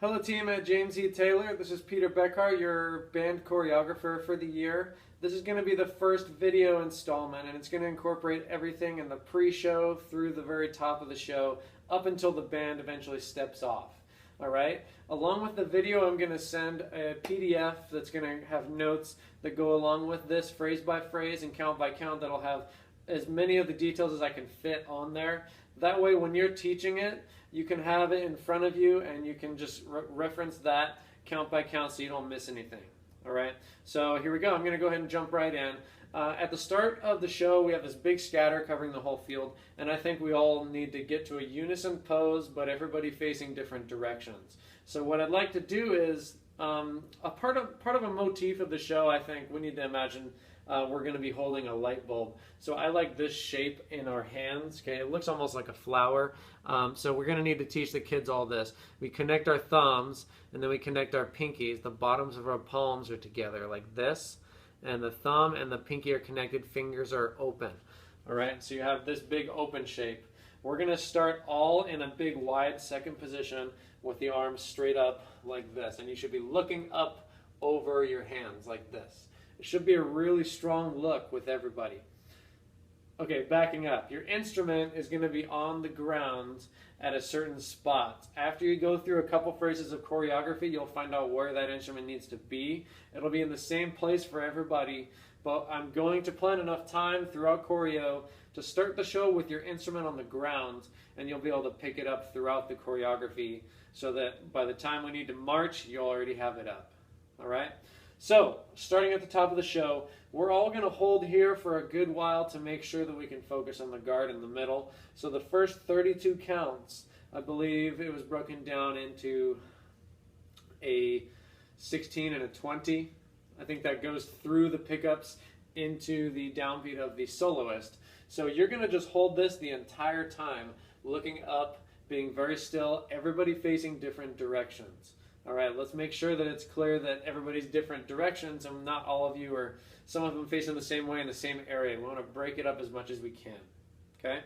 Hello team at James E. Taylor. This is Peter Beckhart, your band choreographer for the year. This is going to be the first video installment, and it's going to incorporate everything in the pre-show through the very top of the show up until the band eventually steps off. All right? Along with the video, I'm going to send a PDF that's going to have notes that go along with this phrase by phrase and count by count that'll have as many of the details as I can fit on there. That way, when you're teaching it, you can have it in front of you and you can just reference that count by count so you don't miss anything. All right, so here we go. I'm going to go ahead and jump right in. At the start of the show, we have this big scatter covering the whole field, and I think we all need to get to a unison pose, but everybody facing different directions. So what I'd like to do is, a part of a motif of the show, I think we need to imagine we're going to be holding a light bulb. So I like this shape in our hands. Okay, it looks almost like a flower. So we're going to need to teach the kids all this. We connect our thumbs, and then we connect our pinkies. The bottoms of our palms are together like this, and the thumb and the pinky are connected. Fingers are open. All right, so you have this big open shape. We're going to start all in a big wide second position with the arms straight up like this, and you should be looking up over your hands like this. It should be a really strong look with everybody. Okay, backing up. Your instrument is going to be on the ground at a certain spot. After you go through a couple phrases of choreography, you'll find out where that instrument needs to be. It'll be in the same place for everybody, but I'm going to plan enough time throughout choreo to start the show with your instrument on the ground, and you'll be able to pick it up throughout the choreography so that by the time we need to march, you'll already have it up. All right? So, starting at the top of the show, we're all going to hold here for a good while to make sure that we can focus on the guard in the middle. So the first 32 counts, I believe it was broken down into a 16 and a 20. I think that goes through the pickups into the downbeat of the soloist. So you're going to just hold this the entire time, looking up, being very still, everybody facing different directions. All right, let's make sure that it's clear that everybody's different directions and not all of you are, some of them facing the same way in the same area. We want to break it up as much as we can. Okay,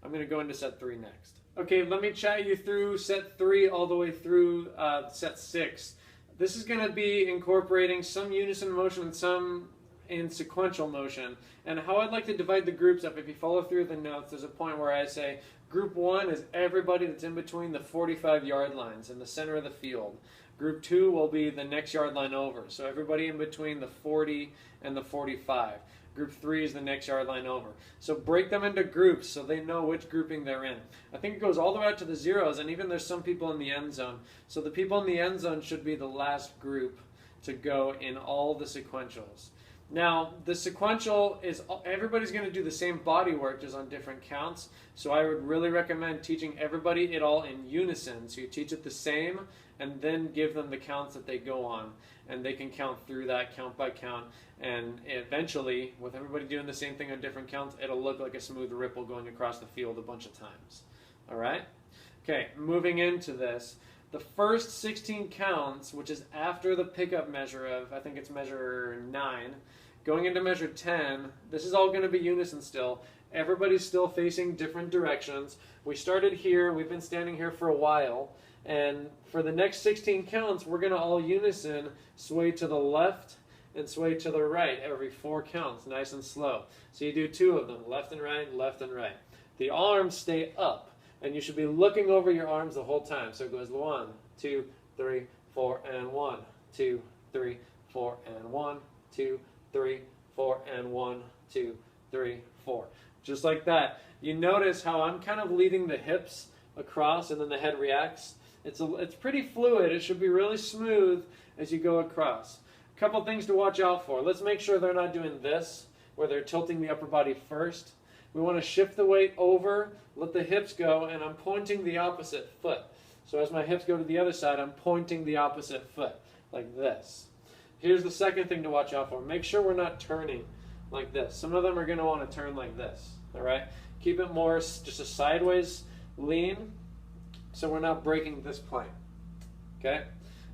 I'm going to go into set 3 next. Okay, let me chat you through set 3 all the way through set 6. This is going to be incorporating some unison motion and some in sequential motion. And how I'd like to divide the groups up, if you follow through the notes, there's a point where I say group 1 is everybody that's in between the 45-yard lines in the center of the field. Group 2 will be the next yard line over, so everybody in between the 40 and the 45. Group 3 is the next yard line over. So break them into groups so they know which grouping they're in. I think it goes all the way out to the zeros, and even there's some people in the end zone. So the people in the end zone should be the last group to go in all the sequentials. Now, the sequential is, everybody's going to do the same body work, just on different counts. So I would really recommend teaching everybody it all in unison. So you teach it the same, and then give them the counts that they go on. And they can count through that count by count. And eventually, with everybody doing the same thing on different counts, it'll look like a smooth ripple going across the field a bunch of times. All right? Okay, moving into this. The first 16 counts, which is after the pickup measure of, I think it's measure 9, going into measure 10, this is all going to be unison still. Everybody's still facing different directions. We started here, we've been standing here for a while, and for the next 16 counts, we're going to all unison sway to the left and sway to the right every 4 counts, nice and slow. So you do 2 of them, left and right, left and right. The arms stay up, and you should be looking over your arms the whole time. So it goes 1, 2, 3, 4, and 1, 2, 3, 4, and 1, 2, 3, 4, and 1, 2, 3, 4. Just like that. You notice how I'm kind of leading the hips across and then the head reacts. It's pretty fluid. It should be really smooth as you go across. A couple things to watch out for. Let's make sure they're not doing this, where they're tilting the upper body first. We want to shift the weight over, let the hips go, and I'm pointing the opposite foot. So as my hips go to the other side, I'm pointing the opposite foot, like this. Here's the second thing to watch out for. Make sure we're not turning like this. Some of them are going to want to turn like this, all right? Keep it more just a sideways lean so we're not breaking this plane, okay?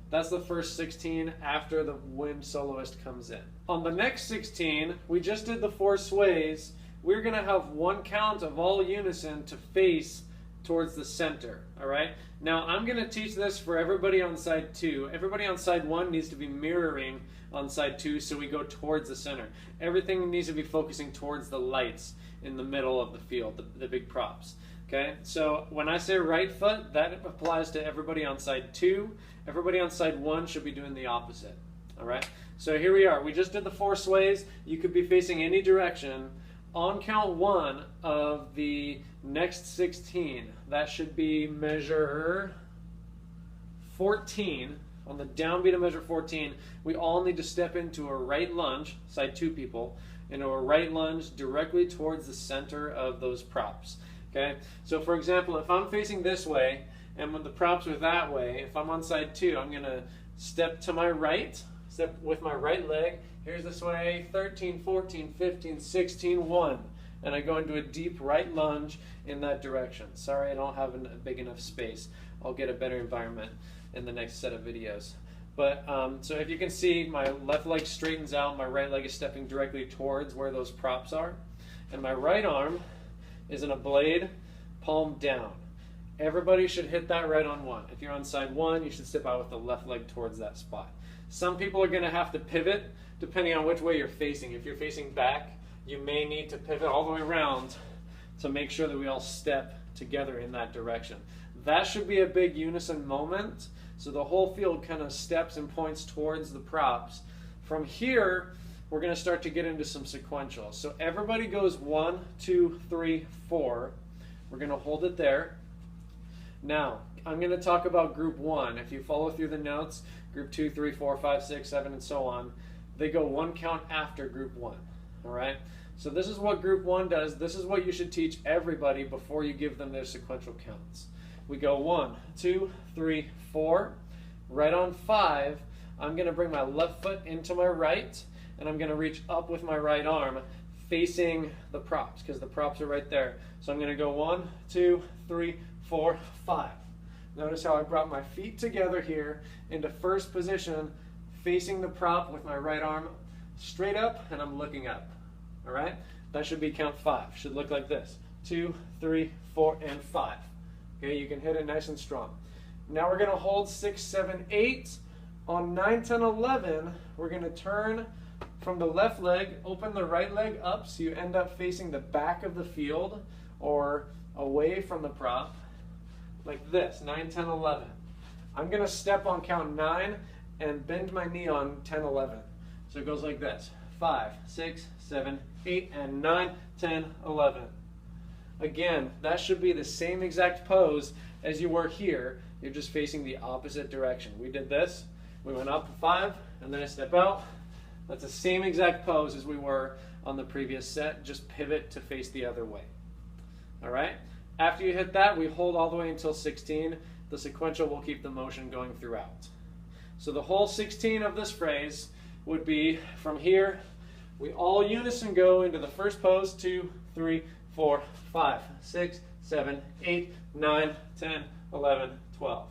That's the first 16 after the wind soloist comes in. On the next 16, we just did the 4 sways. We're going to have 1 count of all unison to face towards the center, all right? Now, I'm going to teach this for everybody on side 2. Everybody on side 1 needs to be mirroring on side 2, so we go towards the center. Everything needs to be focusing towards the lights in the middle of the field, the big props, okay? So when I say right foot, that applies to everybody on side 2. Everybody on side 1 should be doing the opposite, all right? So here we are. We just did the 4 sways. You could be facing any direction. On count 1 of the next 16, that should be measure 14. On the downbeat of measure 14, we all need to step into a right lunge, side 2 people, into a right lunge directly towards the center of those props. Okay? So for example, if I'm facing this way, and when the props are that way, if I'm on side 2, I'm going to step to my right, step with my right leg. Here's this way, 13, 14, 15, 16, 1. And I go into a deep right lunge in that direction. Sorry, I don't have a big enough space. I'll get a better environment in the next set of videos. But so if you can see, my left leg straightens out, my right leg is stepping directly towards where those props are. And my right arm is in a blade, palm down. Everybody should hit that right on 1. If you're on side 1, you should step out with the left leg towards that spot. Some people are going to have to pivot depending on which way you're facing. If you're facing back, you may need to pivot all the way around to make sure that we all step together in that direction. That should be a big unison moment, so the whole field kind of steps and points towards the props. From here, we're going to start to get into some sequential. So everybody goes 1, 2, 3, 4. We're going to hold it there. Now, I'm going to talk about group 1. If you follow through the notes, group 2, 3, 4, 5, 6, 7, and so on, they go 1 count after group 1. All right? So this is what group 1 does. This is what you should teach everybody before you give them their sequential counts. We go 1, 2, 3, 4. Right on 5, I'm going to bring my left foot into my right, and I'm going to reach up with my right arm facing the props, because the props are right there. So I'm going to go 1, 2, 3, 4, 5. Notice how I brought my feet together here into first position, facing the prop with my right arm straight up, and I'm looking up. All right? That should be count 5. Should look like this. 2, 3, 4, and 5. Okay, you can hit it nice and strong. Now we're going to hold 6, 7, 8. On 9, 10, 11, we're going to turn from the left leg, open the right leg up so you end up facing the back of the field or away from the prop, like this, 9, 10, 11. I'm going to step on count 9 and bend my knee on 10, 11. So it goes like this, 5, 6, 7, 8, and 9, 10, 11. Again, that should be the same exact pose as you were here. You're just facing the opposite direction. We did this, we went up 5, and then I step out. That's the same exact pose as we were on the previous set, just pivot to face the other way. All right? After you hit that, we hold all the way until 16. The sequential will keep the motion going throughout. So the whole 16 of this phrase would be from here, we all unison go into the first pose, 2, 3, 4, 5, 6, 7, 8, 9, 10, 11, 12.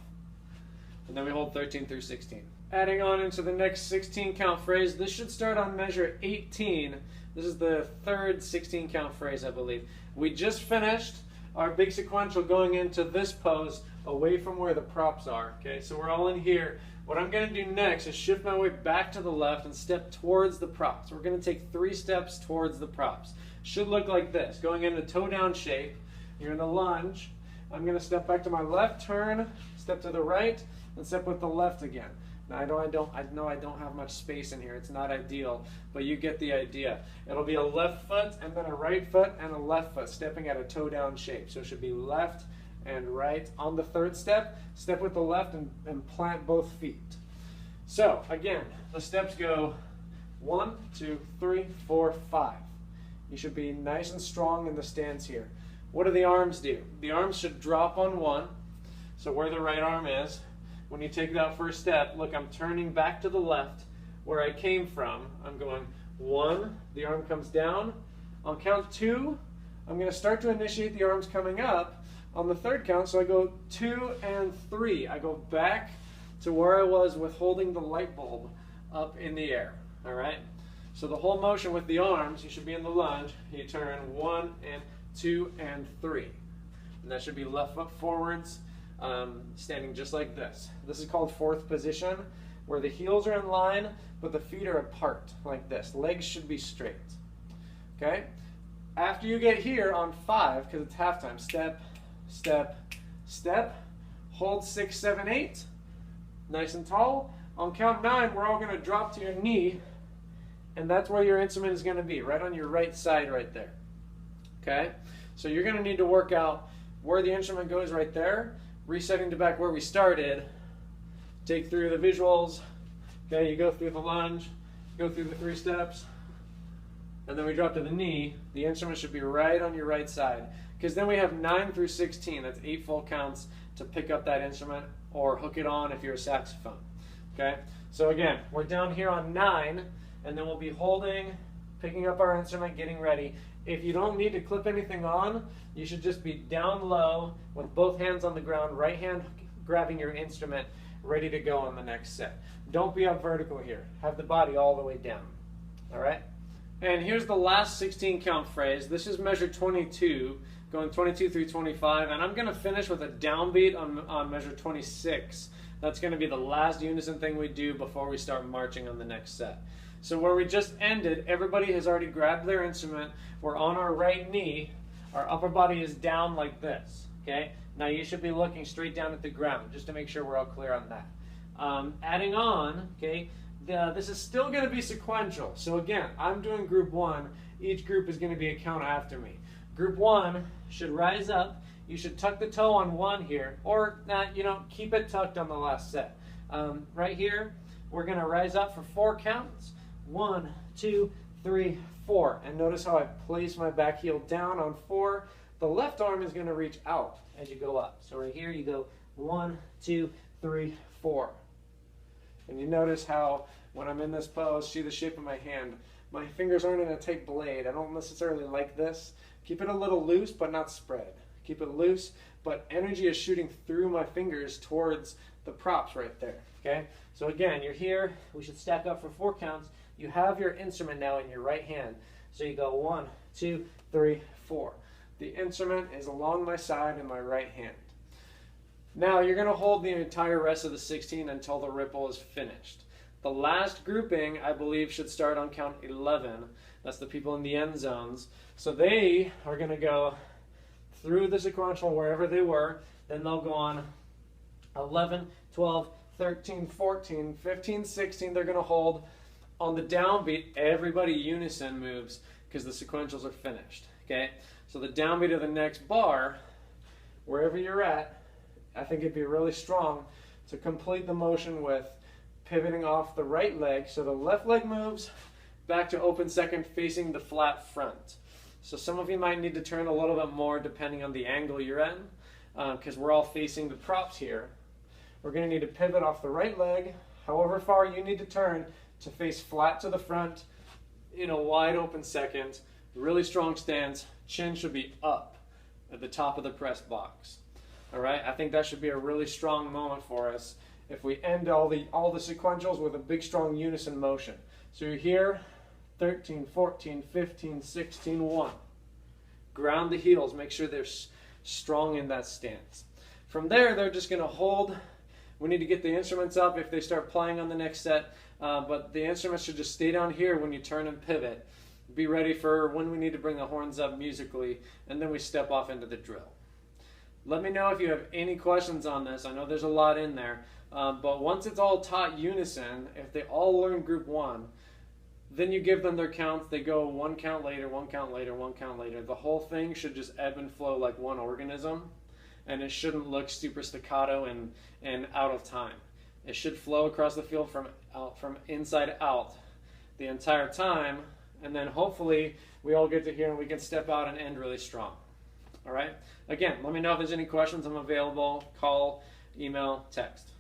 And then we hold 13 through 16. Adding on into the next 16 count phrase, this should start on measure 18. This is the third 16 count phrase, I believe. We just finished our big sequential going into this pose away from where the props are. Okay, so we're all in here. What I'm going to do next is shift my way back to the left and step towards the props. We're going to take 3 steps towards the props. Should look like this, going into toe down shape. You're in a lunge. I'm going to step back to my left, turn, step to the right, and step with the left again. Now I know I don't have much space in here. It's not ideal, but you get the idea. It'll be a left foot and then a right foot and a left foot stepping at a toe down shape. So it should be left and right. On the third step, step with the left and plant both feet. So again, the steps go 1, 2, 3, 4, 5. You should be nice and strong in the stance here. What do the arms do? The arms should drop on 1, so where the right arm is. When you take that first step, look, I'm turning back to the left where I came from. I'm going 1, the arm comes down. On count 2, I'm going to start to initiate the arms coming up. On the third count, so I go 2 and 3. I go back to where I was with holding the light bulb up in the air. All right? So the whole motion with the arms, you should be in the lunge. You turn 1 and 2 and 3. and that should be left foot forwards, standing just like this. This is called fourth position, where the heels are in line, but the feet are apart, like this. Legs should be straight. Okay? After you get here on 5, because it's halftime, step, step, step, hold 6, 7, 8, nice and tall. On count 9, we're all going to drop to your knee, and that's where your instrument is going to be, right on your right side right there. Okay? So you're going to need to work out where the instrument goes right there, resetting to back where we started, take through the visuals. Okay, you go through the lunge, go through the 3 steps, and then we drop to the knee. The instrument should be right on your right side, because then we have 9 through 16. That's 8 full counts to pick up that instrument or hook it on if you're a saxophone. Okay, so again, we're down here on 9, and then we'll be holding, picking up our instrument, getting ready. If you don't need to clip anything on, you should just be down low with both hands on the ground, right hand grabbing your instrument, ready to go on the next set. Don't be up vertical here. Have the body all the way down. All right? And here's the last 16 count phrase. This is measure 22, going 22 through 25, and I'm going to finish with a downbeat on measure 26. That's going to be the last unison thing we do before we start marching on the next set. So where we just ended, everybody has already grabbed their instrument. We're on our right knee. Our upper body is down like this. Okay? Now you should be looking straight down at the ground, just to make sure we're all clear on that. Adding on, okay, this is still going to be sequential. So again, I'm doing group 1. Each group is going to be a count after me. Group 1 should rise up. You should tuck the toe on 1 here, or keep it tucked on the last set. Right here, we're going to rise up for 4 counts. 1, 2, 3, 4. And notice how I place my back heel down on 4. The left arm is going to reach out as you go up. So right here you go 1, 2, 3, 4. And you notice how when I'm in this pose, see the shape of my hand, my fingers aren't in a tight blade. I don't necessarily like this. Keep it a little loose but not spread. Keep it loose, but energy is shooting through my fingers towards the props right there. Okay? So again, you're here. We should stack up for 4 counts. You have your instrument now in your right hand. So you go 1, 2, 3, 4. The instrument is along my side in my right hand. Now you're going to hold the entire rest of the 16 until the ripple is finished. The last grouping, I believe, should start on count 11. That's the people in the end zones. So they are going to go through the sequential wherever they were. Then they'll go on 11, 12, 13, 14, 15, 16. They're going to hold. On the downbeat, everybody unison moves because the sequentials are finished. Okay? So the downbeat of the next bar, wherever you're at, I think it'd be really strong to complete the motion with pivoting off the right leg. So the left leg moves back to open second facing the flat front. So some of you might need to turn a little bit more depending on the angle you're in, because we're all facing the props here. We're going to need to pivot off the right leg, however far you need to turn to face flat to the front in a wide open second. Really strong stance. Chin should be up at the top of the press box. All right, I think that should be a really strong moment for us if we end all the sequentials with a big strong unison motion. So you're here, 13, 14, 15, 16, 1. Ground the heels, make sure they're strong in that stance. From there, they're just going to hold. We need to get the instruments up if they start playing on the next set, but the instruments should just stay down here when you turn and pivot. Be ready for when we need to bring the horns up musically, and then we step off into the drill. Let me know if you have any questions on this. I know there's a lot in there, but once it's all taught unison, if they all learn group 1, then you give them their counts. They go 1 count later, 1 count later, 1 count later. The whole thing should just ebb and flow like one organism, and it shouldn't look super staccato and out of time. It should flow across the field from inside out the entire time, and then hopefully we all get to hear and we can step out and end really strong. All right? Again, let me know if there's any questions. I'm available. Call, email, text.